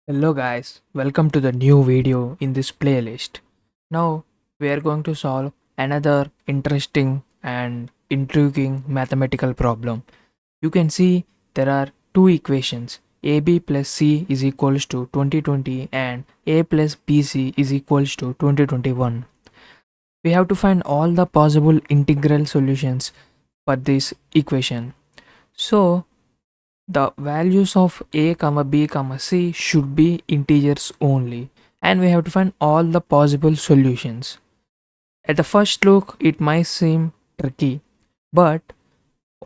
Hello guys, welcome to the new video in this playlist. Now we are going to solve another interesting and intriguing mathematical problem. You can see there are two equations, AB plus C is equals to 2020 and A plus BC is equals to 2021. We have to find all the possible integral solutions for this equation. So the values of a comma b comma c should be integers only, and we have to find all the possible solutions. At the first look it might seem tricky, but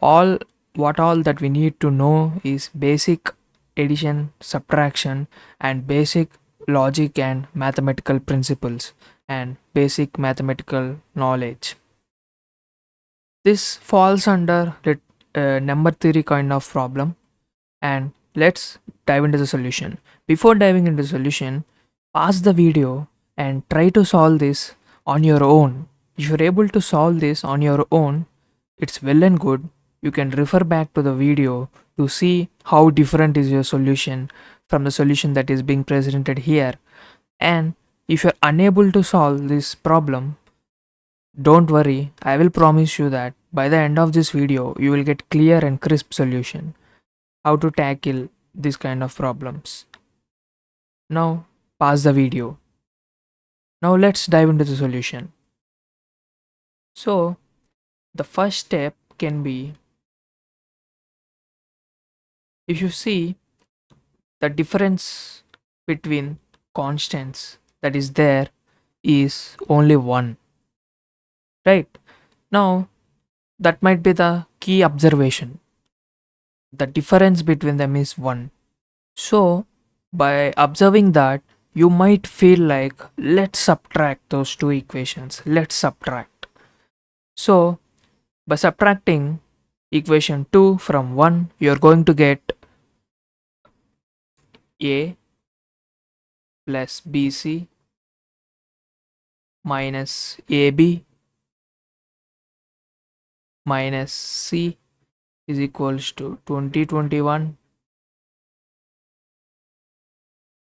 all all that we need to know is basic addition, subtraction, and basic logic and mathematical principles and basic mathematical knowledge. This falls under the number theory kind of problem, and let's dive into the solution. Before diving into the solution, pause the video and try to solve this on your own. If you're able to solve this on your own, it's well and good. You can refer back to the video to see how different is your solution from the solution that is being presented here. And if you're unable to solve this problem, don't worry, I will promise you that by the end of this video you will get clear and crisp solution how to tackle this kind of problems. Now pause the video. Now let's dive into the solution. So the first step can be, if you see the difference between constants that is there is only 1, right? Now that might be the key observation. The difference between them is 1. So by observing that, you might feel like, let's subtract those two equations. Let's subtract. So by subtracting equation 2 from 1, you're going to get A plus BC minus AB minus C is equals to 2021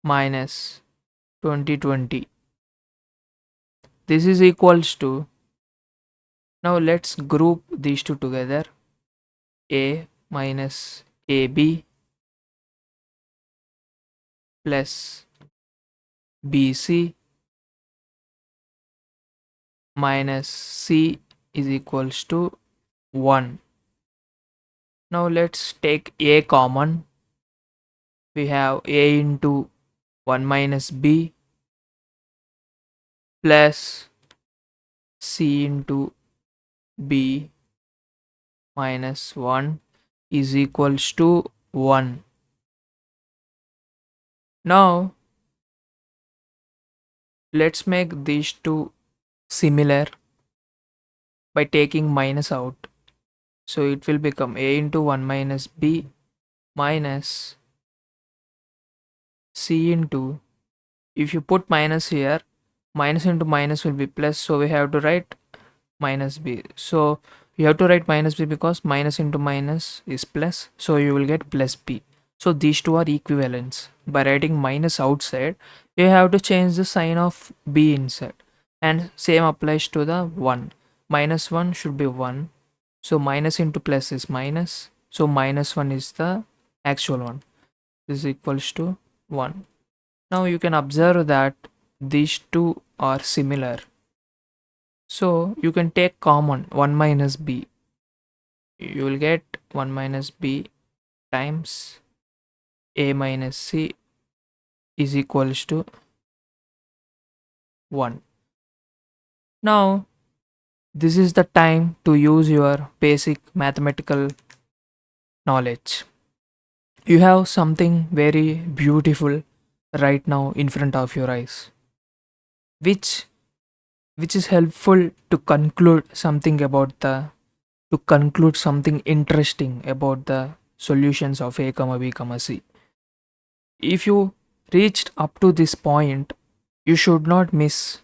minus 2020. This is equals to, now let's group these two together, A minus AB plus BC minus C is equals to 1. Now let's take A common. We have A into 1 minus B plus C into B minus 1 is equals to 1. Now let's make these two similar by taking minus out. So it will become A into 1 minus B minus C into, if you put minus here, minus into minus will be plus, so we have to write minus B. So you have to write minus B because minus into minus is plus, so you will get plus B. So these two are equivalents. By writing minus outside, you have to change the sign of B inside, and same applies to the 1. Minus 1 should be 1, so minus into plus is minus, so minus 1 is the actual one. This is equals to 1. Now you can observe that these two are similar. So you can take common 1 minus b. You will get 1 minus b times a minus c is equals to 1. Now this is the time to use your basic mathematical knowledge. You have something very beautiful right now in front of your eyes, which is helpful to conclude something about the, to conclude something interesting about the solutions of a comma b comma c. If you reached up to this point, you should not miss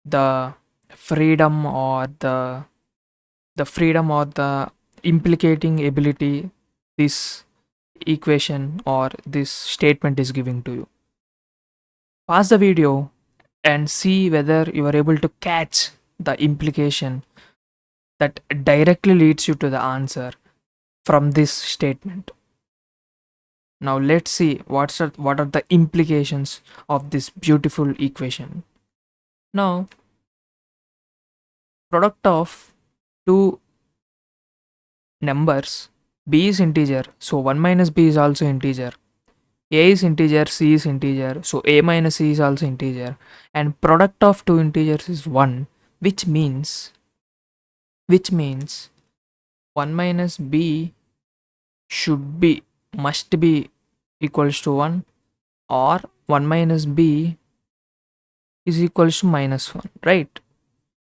the freedom or the implicating ability this equation or this statement is giving to you. Pause the video and see whether you are able to catch the implication that directly leads you to the answer from this statement. Now let's see what are the implications of this beautiful equation. Now, product of two numbers, b is integer, so 1 minus b is also integer. A is integer, c is integer, so a minus c is also integer, and product of two integers is 1, which means 1 minus b should be must be equals to 1, or 1 minus b is equals to minus 1, right?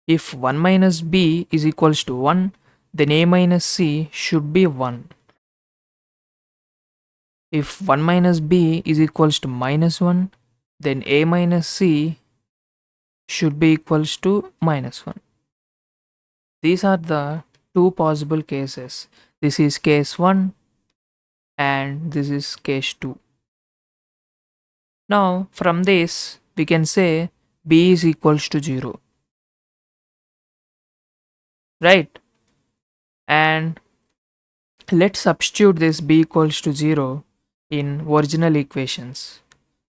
If 1 minus b is equals to 1, then a minus c should be 1. If 1 minus b is equals to minus 1, then a minus c should be equals to minus 1. These are the two possible cases. This is case 1 and this is case 2. Now from this we can say b is equals to 0, right? And let's substitute this b equals to 0 in original equations.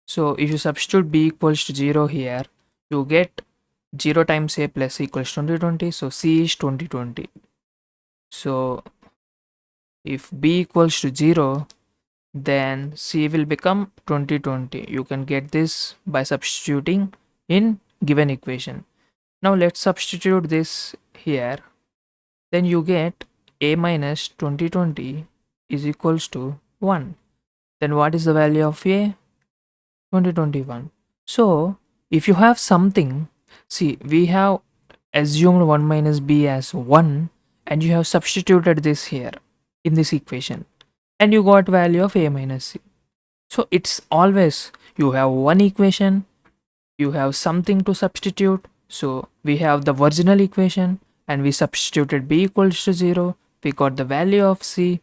So if you substitute b equals to 0 here, you get 0 times a plus equals 2020, so c is 2020. So if b equals to 0, then c will become 2020. You can get this by substituting in given equation. Now let's substitute this here. Then you get a minus 2020 is equals to 1. Then what is the value of a? 2021. So if you have something, see, we have assumed 1 minus b as 1, and you have substituted this here in this equation, and you got value of a minus c. So it's always, you have one equation, you have something to substitute. So we have the original equation and we substituted b equals to 0, we got the value of c.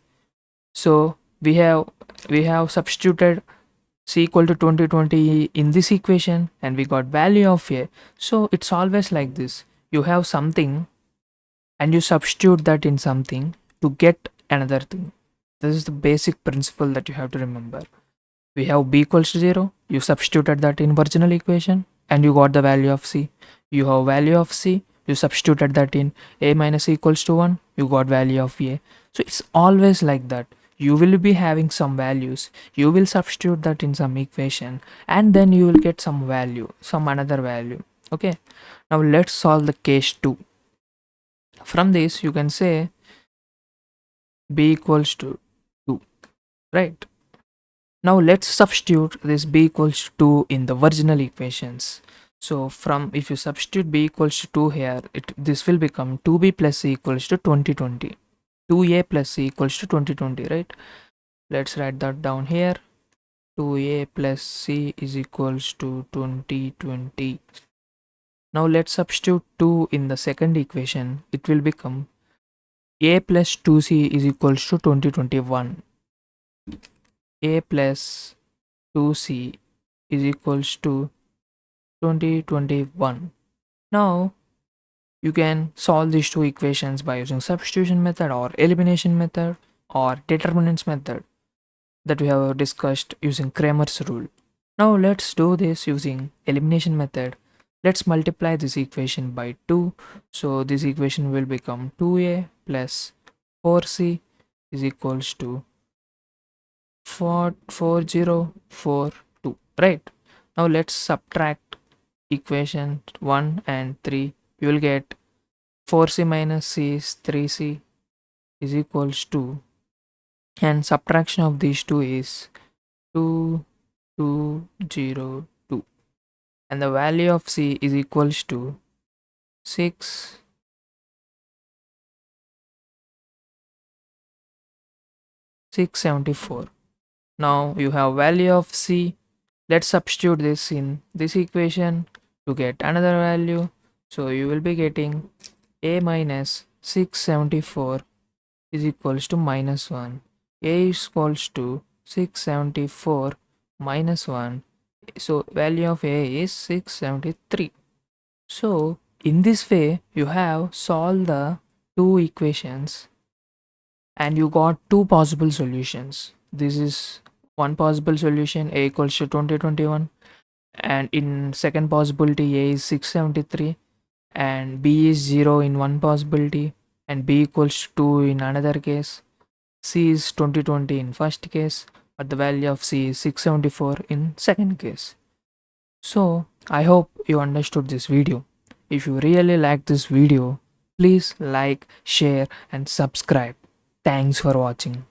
So we have substituted c equal to 2020 in this equation and we got value of a. So it's always like this, you have something and you substitute that in something to get another thing. This is the basic principle that you have to remember. We have b equals to 0, you substituted that in original equation and you got the value of c. You have value of c, you substituted that in a minus c equals to 1, you got value of a. So it's always like that. You will be having some values, you will substitute that in some equation, and then you will get some value, some another value. Okay, now let's solve the case 2. From this you can say b equals to 2, right? Now let's substitute this b equals to 2 in the original equations. So from, if you substitute b equals to 2 here, this will become 2b plus c equals to 2020. 2a plus c equals to 2020, right? Let's write that down here. 2a plus c is equals to 2020. Now let's substitute 2 in the second equation. It will become a plus 2c is equals to 2021. A plus 2c is equals to 2021. Now you can solve these two equations by using substitution method or elimination method or determinants method that we have discussed using Kramer's rule. Now let's do this using elimination method. Let's multiply this equation by 2. So this equation will become 2a plus 4c is equals to 4042, right? Now let's subtract equation 1 and 3. You will get 4c minus c is 3c is equals to, and subtraction of these two is 2202, and the value of c is equals to 674. Now you have value of c. Let's substitute this in this equation to get another value. So you will be getting a minus 674 is equals to minus 1. A is equals to 674 minus 1 So value of A is 673. So in this way, you have solved the two equations and you got two possible solutions. This is one possible solution, A equals to 2021, and in second possibility A is 673 and B is 0 in one possibility and B equals to 2 in another case. C is 2020 in first case, but the value of C is 674 in second case. So I hope you understood this video. If you really like this video, please like, share and subscribe. Thanks for watching.